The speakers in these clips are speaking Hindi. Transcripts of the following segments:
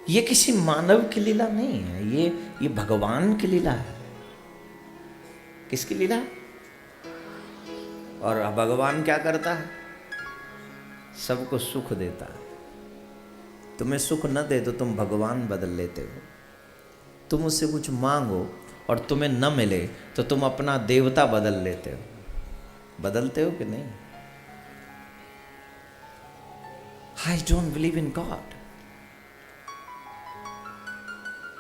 ये किसी मानव की लीला नहीं है, ये भगवान की लीला है। किसकी लीला है? और भगवान क्या करता है? सबको सुख देता है। तुम्हें सुख न दे तो तुम भगवान बदल लेते हो। तुम उससे कुछ मांगो और तुम्हें न मिले तो तुम अपना देवता बदल लेते हो। बदलते हो कि नहीं? I don't believe in God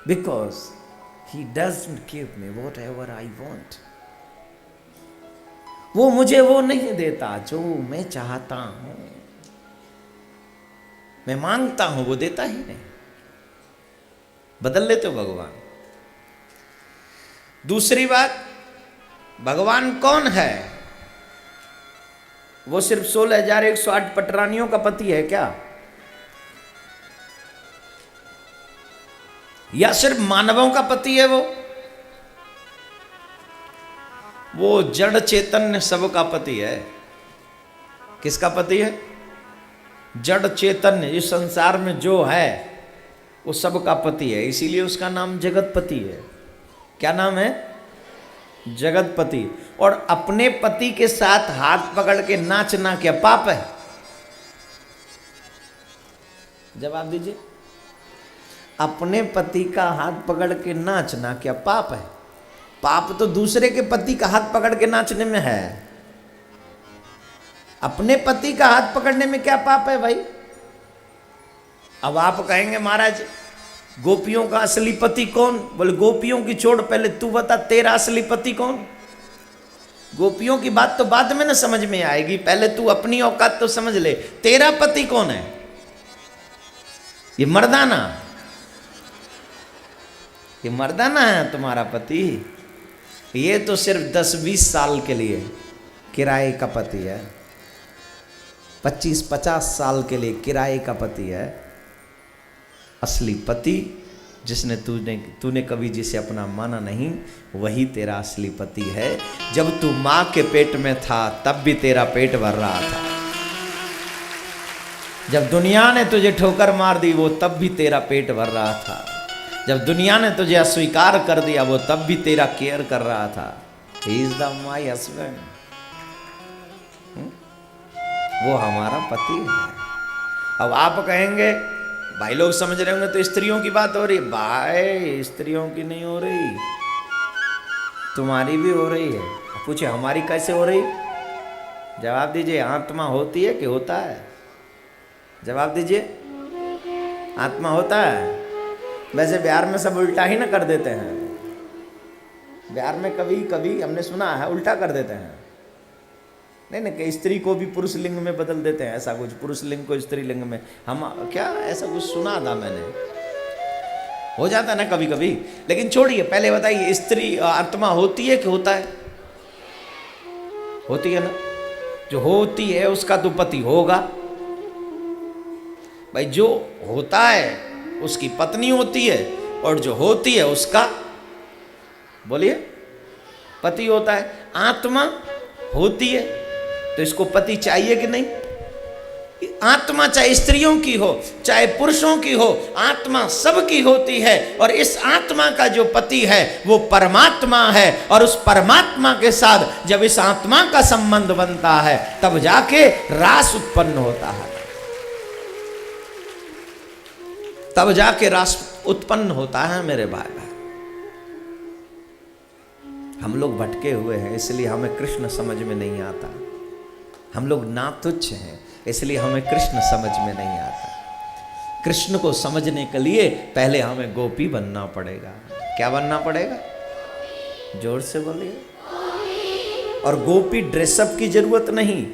because he doesn't give me what ever I want. वो मुझे वो नहीं देता जो मैं चाहता हूं। मैं मांगता हूं, वो देता ही नहीं। बदल लेते हो भगवान। दूसरी बात, भगवान कौन है? वो सिर्फ 16,108 पटरानियों का पति है क्या? या सिर्फ मानवों का पति है वो जड़ चैतन्य सबका पति है। किसका पति है? जड़ चैतन्य इस संसार में जो है वो सबका पति है, इसीलिए उसका नाम जगतपति है। क्या नाम है? जगतपति। और अपने पति के साथ हाथ पकड़ के नाचना क्या पाप है? जवाब दीजिए। अपने पति का हाथ पकड़ के नाचना क्या पाप है? पाप तो दूसरे के पति का हाथ पकड़ के नाचने में है। अपने पति का हाथ पकड़ने में क्या पाप है भाई? अब आप कहेंगे महाराज गोपियों का असली पति कौन? बोले गोपियों की छोड़, पहले तू बता तेरा असली पति कौन? गोपियों की बात तो बाद में ना समझ में आएगी, पहले तू अपनी औकात तो समझ ले। तेरा पति कौन है? ये मर्दाना, ये मर्दाना है तुम्हारा पति। ये तो सिर्फ 10-20 साल के लिए किराए का पति है, 25-50 साल के लिए किराए का पति है। असली पति जिसने तूने कभी जिसे अपना माना नहीं, वही तेरा असली पति है। जब तू मां के पेट में था तब भी तेरा पेट भर रहा था। जब दुनिया ने तुझे ठोकर मार दी वो तब भी तेरा पेट भर रहा था। जब दुनिया ने तुझे अस्वीकार कर दिया वो तब भी तेरा केयर कर रहा था। He is the my husband. वो हमारा पति है। अब आप कहेंगे भाई लोग समझ रहे होंगे तो स्त्रियों की बात हो रही। भाई स्त्रियों की नहीं हो रही, तुम्हारी भी हो रही है। पूछे हमारी कैसे हो रही? जवाब दीजिए। आत्मा होती है कि होता है? जवाब दीजिए। आत्मा होता है। वैसे बिहार में सब उल्टा ही ना कर देते हैं। बिहार में कभी कभी हमने सुना है उल्टा कर देते हैं। नहीं कि स्त्री को भी पुरुष लिंग में बदल देते हैं, ऐसा कुछ। पुरुष लिंग को स्त्री लिंग में, हम क्या ऐसा कुछ सुना था मैंने। हो जाता ना कभी कभी। लेकिन छोड़िए, पहले बताइए स्त्री आत्मा होती है कि होता है? होती है ना। जो होती है उसका तो पति होगा भाई। जो होता है उसकी पत्नी होती है, और जो होती है उसका, बोलिए, पति होता है। आत्मा होती है तो इसको पति चाहिए कि नहीं? आत्मा चाहे स्त्रियों की हो चाहे पुरुषों की हो, आत्मा सबकी होती है। और इस आत्मा का जो पति है वो परमात्मा है। और उस परमात्मा के साथ जब इस आत्मा का संबंध बनता है तब जाके रास उत्पन्न होता है। तब जाके रास उत्पन्न होता है मेरे भाई। हम लोग भटके हुए हैं इसलिए हमें कृष्ण समझ में नहीं आता। हम लोग नातुच्छ हैं इसलिए हमें कृष्ण समझ में नहीं आता। कृष्ण को समझने के लिए पहले हमें गोपी बनना पड़ेगा। क्या बनना पड़ेगा? जोर से बोलिए। और गोपी ड्रेसअप की जरूरत नहीं,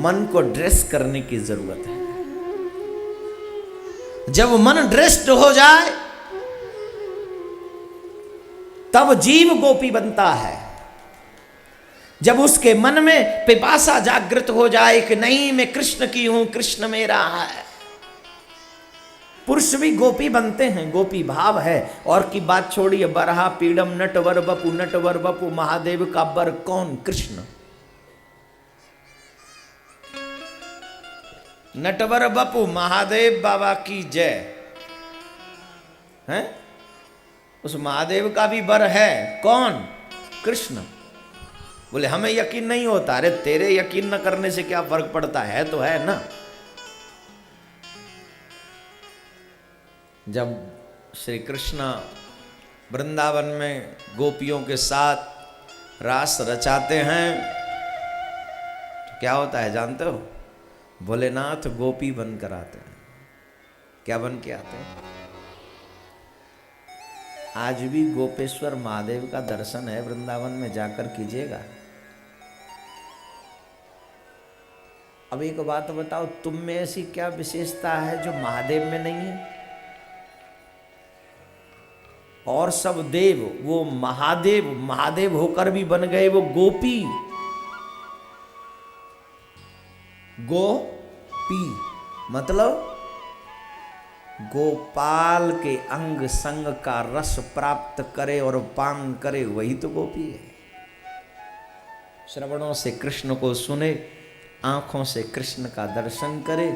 मन को ड्रेस करने की जरूरत है। जब मन ड्रेस्ड हो जाए तब जीव गोपी बनता है। जब उसके मन में पिपासा जागृत हो जाए कि नहीं मैं कृष्ण की हूं, कृष्ण मेरा है। पुरुष भी गोपी बनते हैं, गोपी भाव है। और की बात छोड़िए। बरहा पीड़म नटवर बपु, नटवर बपु महादेव का बर कौन? कृष्ण। नटवर बपु महादेव बाबा की जय। हैं? उस महादेव का भी वर है। कौन? कृष्ण। बोले हमें यकीन नहीं होता। अरे तेरे यकीन न करने से क्या फर्क पड़ता है, तो है ना। जब श्री कृष्ण वृंदावन में गोपियों के साथ रास रचाते हैं तो क्या होता है जानते हो? भोलेनाथ गोपी बनकर आते हैं। क्या बन के आते हैं? आज भी गोपेश्वर महादेव का दर्शन है, वृंदावन में जाकर कीजिएगा। अब एक बात बताओ, तुम में ऐसी क्या विशेषता है जो महादेव में नहीं है? और सब देव वो महादेव, महादेव होकर भी बन गए वो गोपी। गोपी मतलब गोपाल के अंग संग का रस प्राप्त करे और पान करे, वही तो गोपी है। श्रवणों से कृष्ण को सुने, आंखों से कृष्ण का दर्शन करे,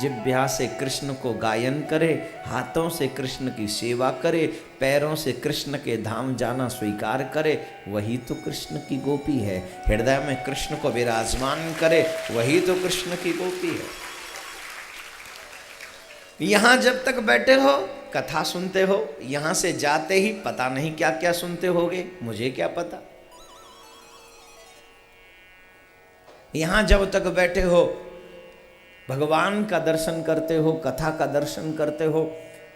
जिह्वा से कृष्ण को गायन करे, हाथों से कृष्ण की सेवा करे, पैरों से कृष्ण के धाम जाना स्वीकार करे, वही तो कृष्ण की गोपी है। हृदय में कृष्ण को विराजमान करे, वही तो कृष्ण की गोपी है। यहां जब तक बैठे हो कथा सुनते हो, यहां से जाते ही पता नहीं क्या क्या सुनते होगे, मुझे क्या पता। यहां जब तक बैठे हो भगवान का दर्शन करते हो, कथा का दर्शन करते हो,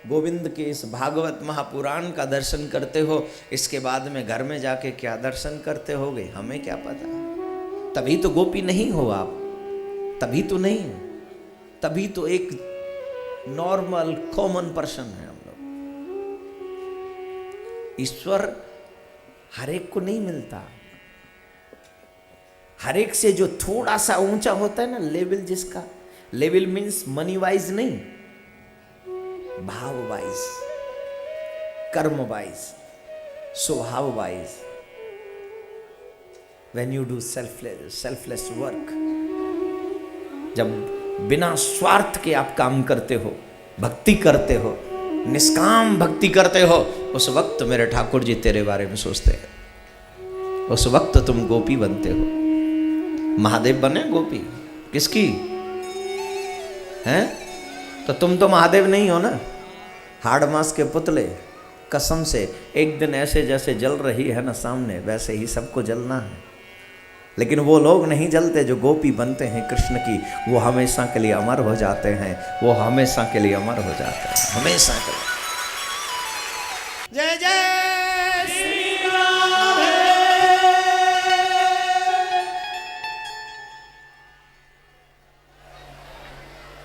गोविंद के इस भागवत महापुराण का दर्शन करते हो, इसके बाद में घर में जाके क्या दर्शन करते होगे, हमें क्या पता। तभी तो गोपी नहीं हो आप, तभी तो नहीं है, तभी तो एक नॉर्मल कॉमन पर्सन है हम लोग। ईश्वर हर एक को नहीं मिलता। हर एक से जो थोड़ा सा ऊंचा होता है ना लेवल, जिसका लेवल मीन्स मनी वाइज नहीं, भाव वाइज, कर्म वाइज, स्वभाव wise. When you do selfless work, जब बिना स्वार्थ के आप काम करते हो, भक्ति करते हो, निष्काम भक्ति करते हो, उस वक्त मेरे ठाकुर जी तेरे बारे में सोचते हैं। उस वक्त तुम गोपी बनते हो। महादेव बने गोपी किसकी हैं? तो तुम तो महादेव नहीं हो ना, हाड़ मास के पुतले। कसम से एक दिन ऐसे जैसे जल रही है ना सामने, वैसे ही सबको जलना है। लेकिन वो लोग नहीं जलते जो गोपी बनते हैं कृष्ण की, वो हमेशा के लिए अमर हो जाते हैं, वो हमेशा के लिए अमर हो जाते हैं, हमेशा के लिए। जय जय श्री राम।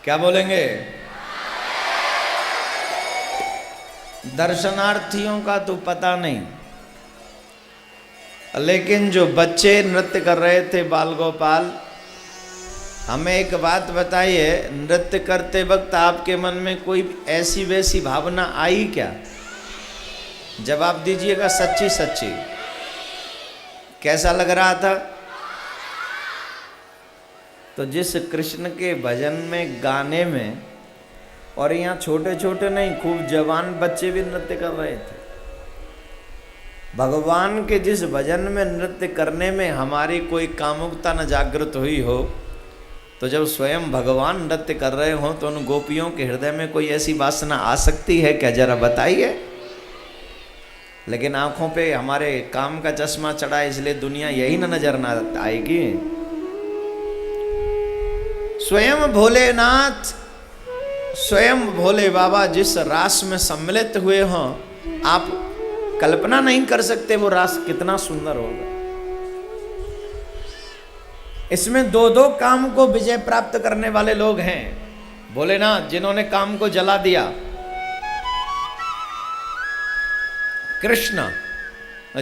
क्या बोलेंगे? दर्शनार्थियों का तो पता नहीं, लेकिन जो बच्चे नृत्य कर रहे थे बाल गोपाल, हमें एक बात बताइए, नृत्य करते वक्त आपके मन में कोई ऐसी वैसी भावना आई क्या? जवाब दीजिएगा सच्ची सच्ची। कैसा लग रहा था? तो जिस कृष्ण के भजन में, गाने में, और यहाँ छोटे छोटे नहीं खूब जवान बच्चे भी नृत्य कर रहे थे। भगवान के जिस भजन में नृत्य करने में हमारी कोई कामुकता न जागृत हुई हो, तो जब स्वयं भगवान नृत्य कर रहे हो तो उन गोपियों के हृदय में कोई ऐसी वासना आ सकती है क्या? जरा बताइए। लेकिन आंखों पे हमारे काम का चश्मा चढ़ा है, इसलिए दुनिया यही न नजर ना आएगी। स्वयं भोलेनाथ, स्वयं भोले बाबा जिस रास में सम्मिलित हुए हों, आप कल्पना नहीं कर सकते वो रास कितना सुंदर होगा। इसमें दो दो काम को विजय प्राप्त करने वाले लोग हैं। भोलेनाथ जिन्होंने काम को जला दिया, कृष्ण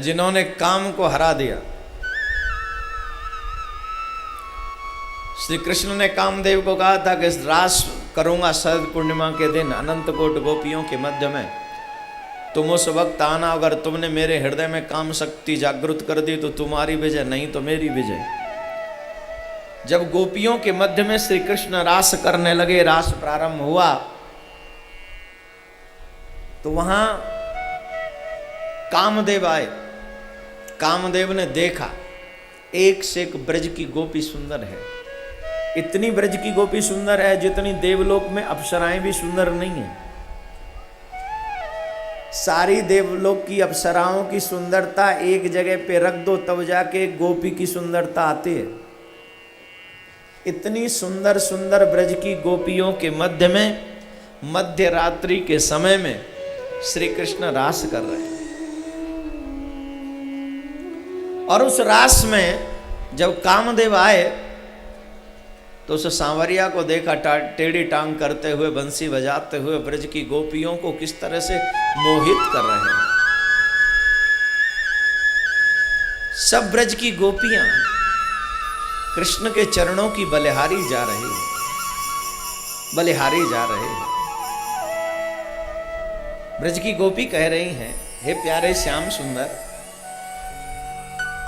जिन्होंने काम को हरा दिया। श्री कृष्ण ने कामदेव को कहा था कि रास करूंगा शरद पूर्णिमा के दिन अनंत कोट गोपियों के मध्य में, तुम उस वक्त आना। अगर तुमने मेरे हृदय में काम शक्ति जागृत कर दी तो तुम्हारी विजय, नहीं तो मेरी विजय। जब गोपियों के मध्य में श्री कृष्ण रास करने लगे, रास प्रारंभ हुआ, तो वहां कामदेव आए। कामदेव ने देखा एक से एक ब्रज की गोपी सुंदर है। इतनी ब्रज की गोपी सुंदर है जितनी देवलोक में अप्सराएं भी सुंदर नहीं है। सारी देवलोक की अप्सराओं की सुंदरता एक जगह पे रख दो तब जाके गोपी की सुंदरता आती है। इतनी सुंदर सुंदर ब्रज की गोपियों के मध्य में मध्य रात्रि के समय में श्री कृष्ण रास कर रहे हैं। और उस रास में जब कामदेव आए तो उस सांवरिया को देखा टेढ़ी टांग करते हुए, बंसी बजाते हुए ब्रज की गोपियों को किस तरह से मोहित कर रहे हैं। सब ब्रज की गोपियां कृष्ण के चरणों की बलिहारी जा रही है, बलिहारी जा रहे हैं। ब्रज की गोपी कह रही हैं, हे प्यारे श्याम सुंदर,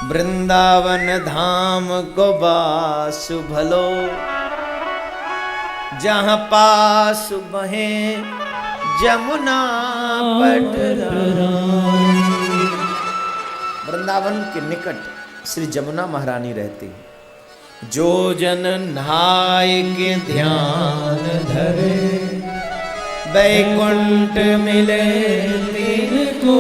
वृंदावन धाम को बास भलो, जहां पास बहे जमुना पटरा। वृंदावन के निकट श्री जमुना महारानी रहती है। जो जन नहाय के ध्यान धरे, वैकुंठ मिले तिनको।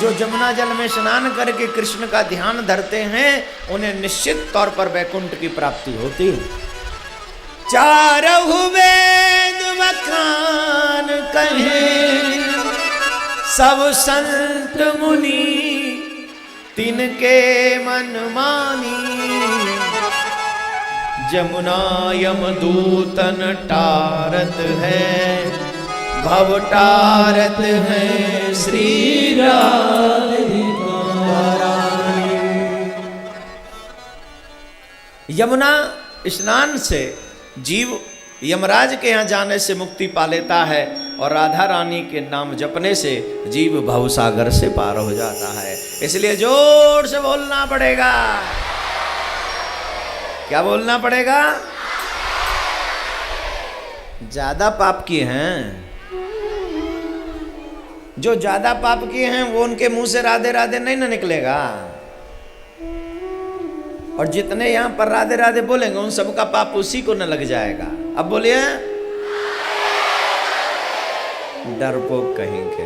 जो जमुना जल में स्नान करके कृष्ण का ध्यान धरते हैं उन्हें निश्चित तौर पर वैकुंठ की प्राप्ति होती है। चारहु वेद बखान कहे, सब संत मुनि तिनके मन मानी। जमुना यमदूतन टारत है, भव टारत है श्री राधिका रानी। यमुना स्नान से जीव यमराज के यहाँ जाने से मुक्ति पा लेता है और राधा रानी के नाम जपने से जीव भवसागर से पार हो जाता है। इसलिए जोर से बोलना पड़ेगा। क्या बोलना पड़ेगा? ज्यादा पाप किए हैं, जो ज्यादा पाप किए हैं वो उनके मुंह से राधे राधे नहीं ना निकलेगा। और जितने यहां पर राधे राधे बोलेंगे उन सबका पाप उसी को न लग जाएगा। अब बोलिए, डरपोक कहीं के